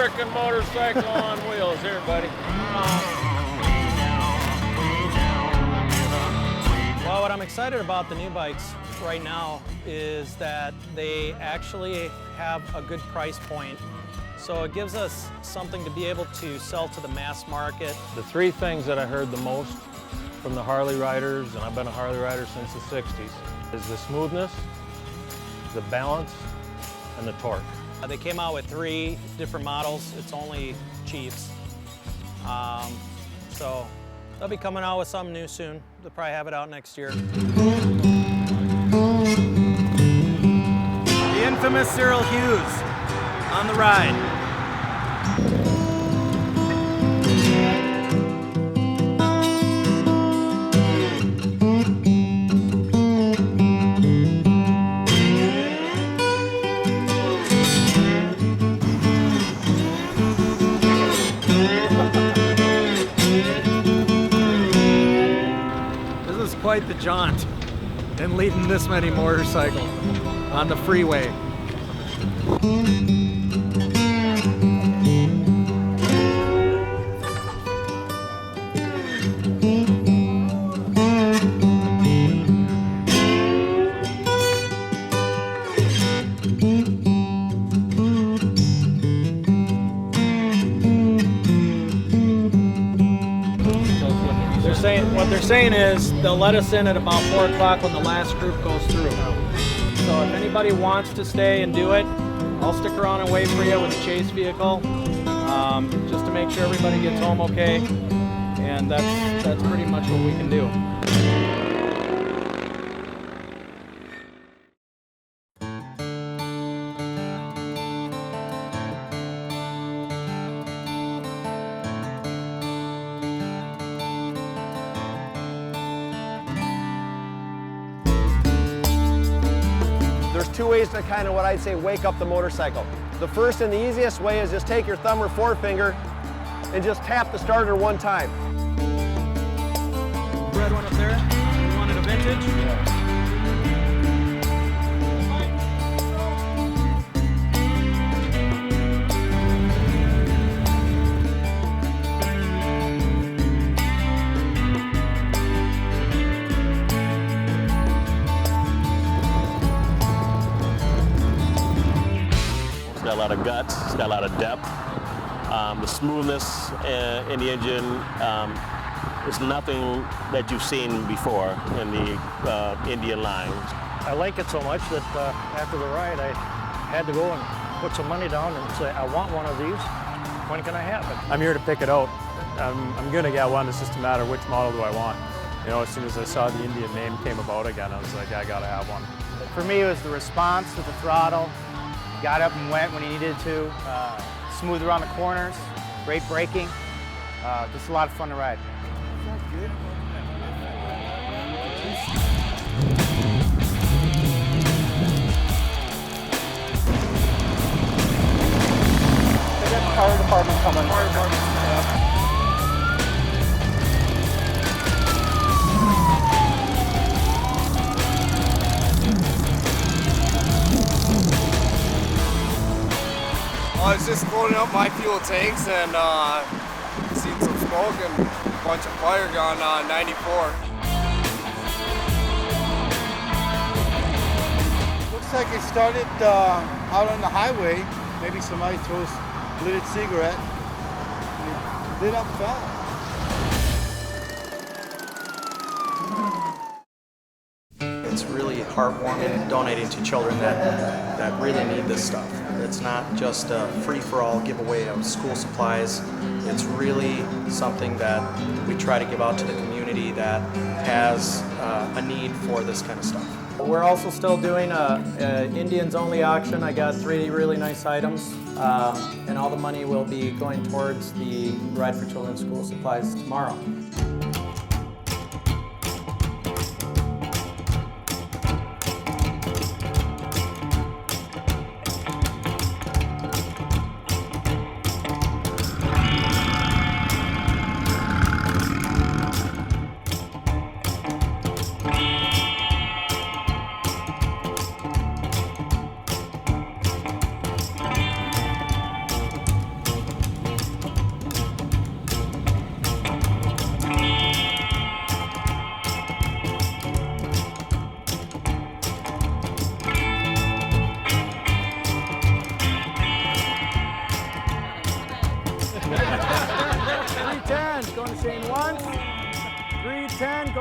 American motorcycle on wheels. Here, buddy. Well, what I'm excited about the new bikes right now is that they actually have a good price point. So it gives us something to be able to sell to the mass market. The three things that I heard the most from the Harley riders, and I've been a Harley rider since the 60s, is the smoothness, the balance, and the torque. They came out with 3 different models. It's only Chiefs. So they'll be coming out with something new soon. They'll probably have it out next year. The infamous Cyril Hughes on the ride. This is quite the jaunt in leading this many motorcycles on the freeway. What they're saying is they'll let us in at about 4 o'clock when the last group goes through. So if anybody wants to stay and do it, I'll stick around and wait for you with a chase vehicle, just to make sure everybody gets home okay. And that's pretty much what we can do. There's 2 ways to kind of what I'd say wake up the motorcycle. The first and the easiest way is just take your thumb or forefinger and just tap the starter 1 time. Red one up there. You wanted a vintage? Yeah. It's got a lot of guts, it's got a lot of depth. The smoothness in the engine is nothing that you've seen before in the Indian line. I like it so much that after the ride I had to go and put some money down and say, I want one of these. When can I have it? I'm here to pick it out. I'm gonna get one, it's just a matter of which model do I want. You know, as soon as I saw the Indian name came about again, I was like, I gotta have one. For me, it was the response with the throttle. Got up and went when he needed to. Smooth around the corners, great braking. Just a lot of fun to ride. They got the fire department coming. Fire department. I was just loading up my fuel tanks and seen some smoke and a bunch of fire going on 94. Looks like it started out on the highway. Maybe somebody throws a lit cigarette and it lit up fast. It's really heartwarming donating to children that really need this stuff. It's not just a free-for-all giveaway of school supplies. It's really something that we try to give out to the community that has a need for this kind of stuff. We're also still doing an Indians only auction. I got 3 really nice items, and all the money will be going towards the Ride for Children school supplies tomorrow.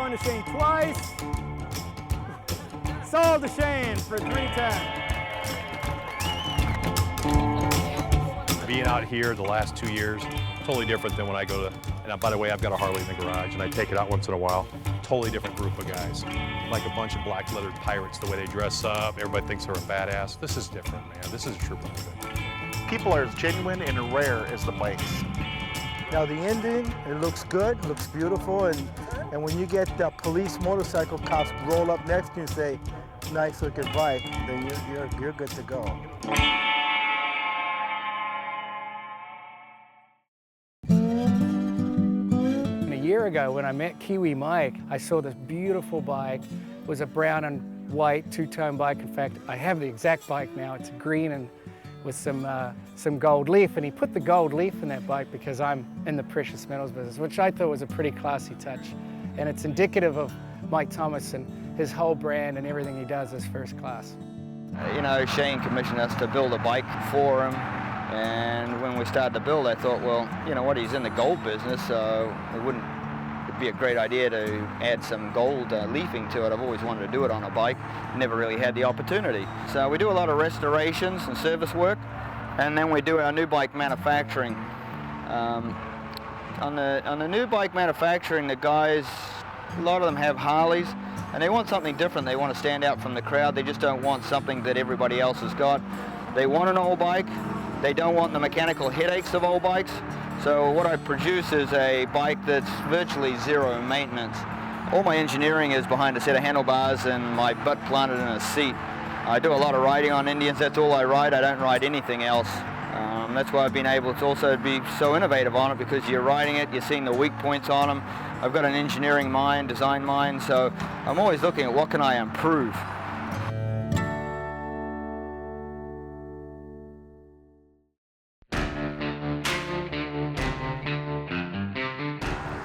going to Shane twice. Sold to Shane for $310. Being out here the last 2 years, totally different than when I go to, and by the way, I've got a Harley in the garage and I take it out once in a while. Totally different group of guys. Like a bunch of black leathered pirates, the way they dress up, everybody thinks they're a badass. This is different, man. This is a true benefit. People are as genuine and rare as the bikes. Now the Indian, it looks good, looks beautiful, and when you get the police motorcycle cops roll up next to you and say, nice looking bike, then you're good to go. A year ago when I met Kiwi Mike, I saw this beautiful bike. It was a brown and white two-tone bike. In fact, I have the exact bike now. It's green and with some gold leaf, and he put the gold leaf in that bike because I'm in the precious metals business, which I thought was a pretty classy touch. And it's indicative of Mike Tomas and his whole brand, and everything he does is first class. You know, Shane commissioned us to build a bike for him, and when we started to build, I thought, well, you know what, he's in the gold business, so it'd be a great idea to add some gold leafing to it. I've always wanted to do it on a bike, never really had the opportunity. So we do a lot of restorations and service work, and then we do our new bike manufacturing. On the new bike manufacturing, the guys, a lot of them have Harleys, and they want something different. They want to stand out from the crowd. They just don't want something that everybody else has got. They want an old bike. They don't want the mechanical headaches of old bikes. So what I produce is a bike that's virtually zero maintenance. All my engineering is behind a set of handlebars and my butt planted in a seat. I do a lot of riding on Indians. That's all I ride. I don't ride anything else. That's why I've been able to also be so innovative on it, because you're riding it, you're seeing the weak points on them. I've got an engineering mind, design mind, so I'm always looking at what can I improve.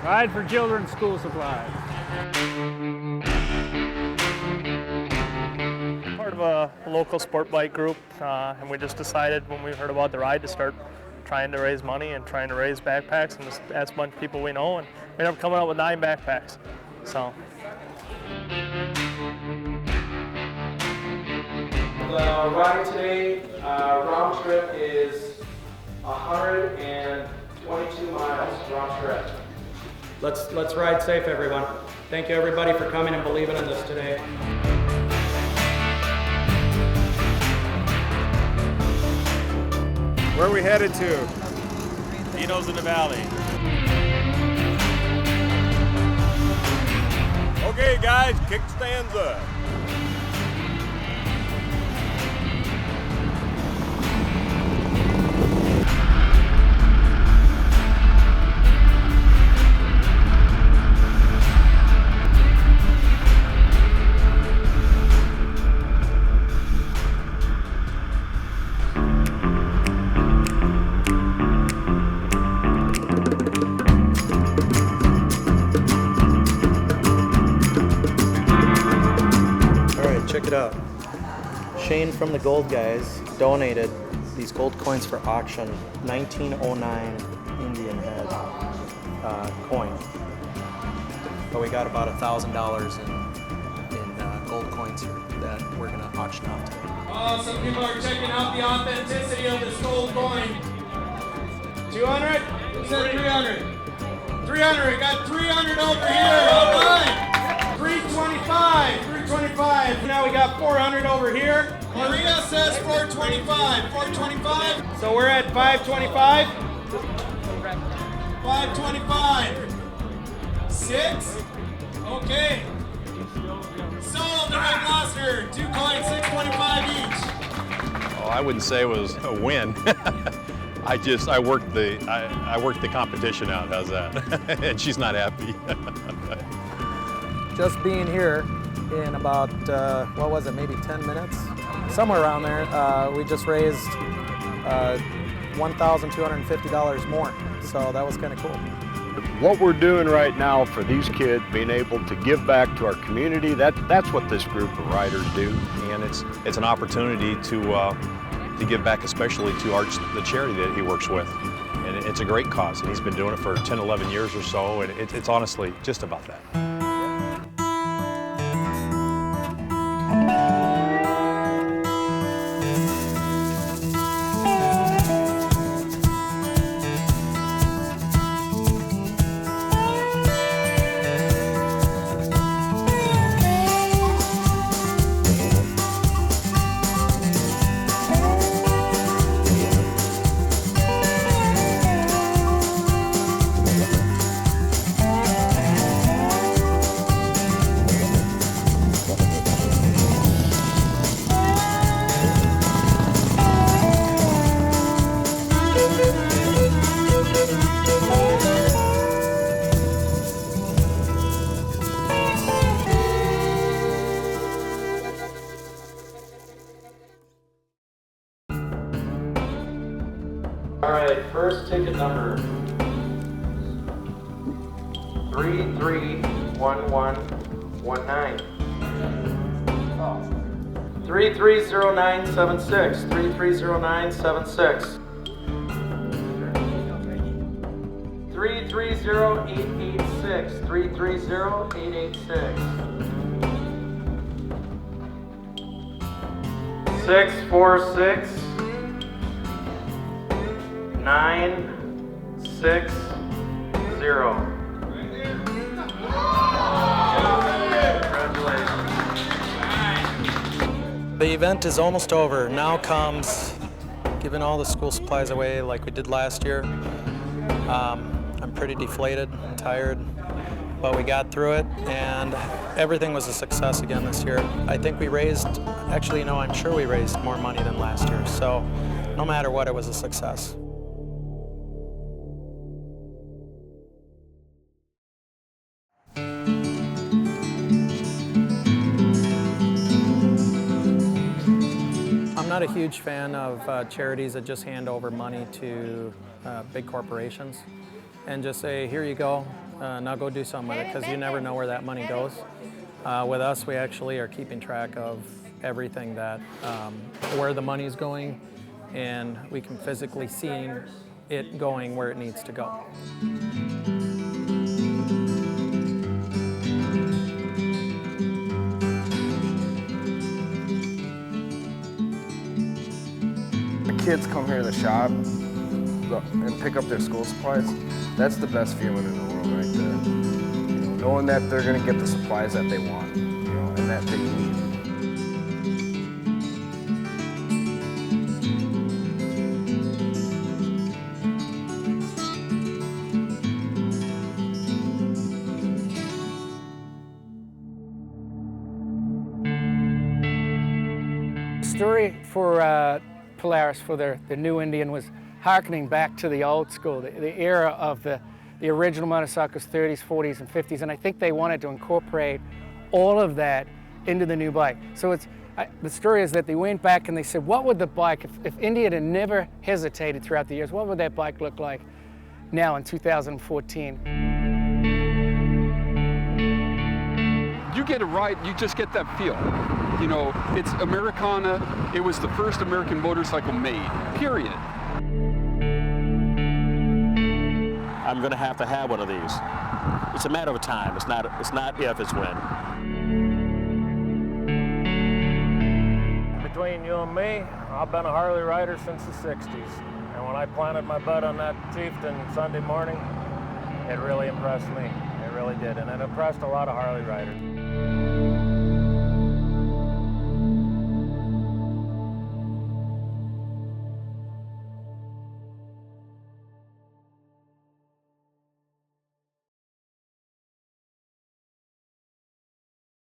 Ride for Children's School Supplies. Part of a local sport bike group, and we just decided when we heard about the ride to start trying to raise money and trying to raise backpacks, and just ask a bunch of people we know, and we ended up coming up with 9 backpacks. So. The ride today, round trip is 122 miles round trip. Let's ride safe, everyone. Thank you, everybody, for coming and believing in this today. Where are we headed to? Dino's in the Valley. Okay, guys, kickstands up. Check it out. Shane from the Gold Guys donated these gold coins for auction. 1909 Indian head coin. But we got about $1,000 in gold coins here that we're gonna auction off today. Oh, some people are checking out the authenticity of this gold coin. 200? Who said 300? 300. We got 300 over here. All right. 325. 325. Now we got 400 over here. Maria says 425. 425. So we're at 525. 525. 6. Okay. Sold to Rick Gloucester. 2 coins, 625 each. Oh, I wouldn't say it was a win. I worked the competition out. How's that? And she's not happy. Just being here in about, what was it, maybe 10 minutes? Somewhere around there, we just raised $1,250 more. So that was kind of cool. What we're doing right now for these kids, being able to give back to our community, that's what this group of riders do. And it's an opportunity to give back, especially to the charity that he works with. And it's a great cause, and he's been doing it for 10, 11 years or so, and it's honestly just about that. right, first ticket number 331119. 330976. 330976. 330886. 330886. 646 960. The event is almost over. Now comes giving all the school supplies away like we did last year. I'm pretty deflated and tired, but we got through it and everything was a success again this year. I think we raised, actually, no, I'm sure we raised more money than last year. So no matter what, it was a success. I'm not a huge fan of charities that just hand over money to big corporations and just say, here you go, now go do something with it, because you never know where that money goes. With us, we actually are keeping track of everything that, where the money's going, and we can physically see it going where it needs to go. Kids come here to the shop and pick up their school supplies. That's the best feeling in the world right there. You know, knowing that they're going to get the supplies that they want, you know, and that they need. The story for Polaris, for the new Indian, was harkening back to the old school, the era of the original motorcycles, 30s, 40s, and 50s, and I think they wanted to incorporate all of that into the new bike. So the story is that they went back and they said, what would the bike, if India had never hesitated throughout the years, what would that bike look like now in 2014? You get it right, you just get that feel. You know, it's Americana. It was the first American motorcycle made, period. I'm going to have one of these. It's a matter of time. It's not if, it's when. Between you and me, I've been a Harley rider since the 60s. And when I planted my butt on that Chieftain Sunday morning, it really impressed me. It really did. And it impressed a lot of Harley riders.